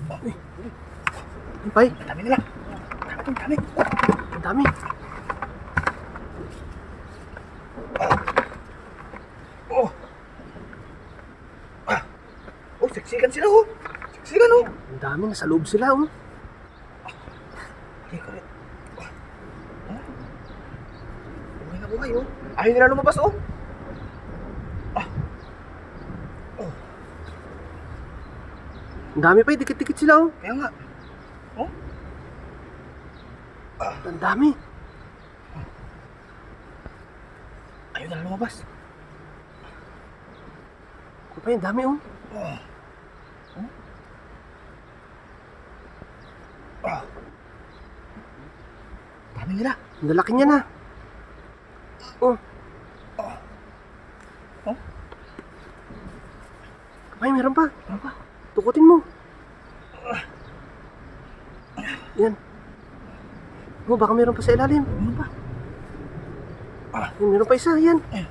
Uy. Pay. Ang dami nila. Ang dami. Ang dami. Oh. Oh, siksikan sila oh. Siksikan oh. Ang dami. Nasa loob sila oh. Halika rin. Buhay na buhay oh. Ayaw nila lumabas oh. Ang dami pa. Dikit-dikit sila oh. Kaya nga. Oh. Ang dami. Ayaw nila lumabas. Ano pa yun? Dami oh. Dami nila. Ang lalaki niya na. Oh. Oh. Kapay, meron pa. Ano ba? Tukutin mo. Yan. Oh, baka meron pa sa ilalim. Ano ba? Yan, meron pa isa. Yan. Eh.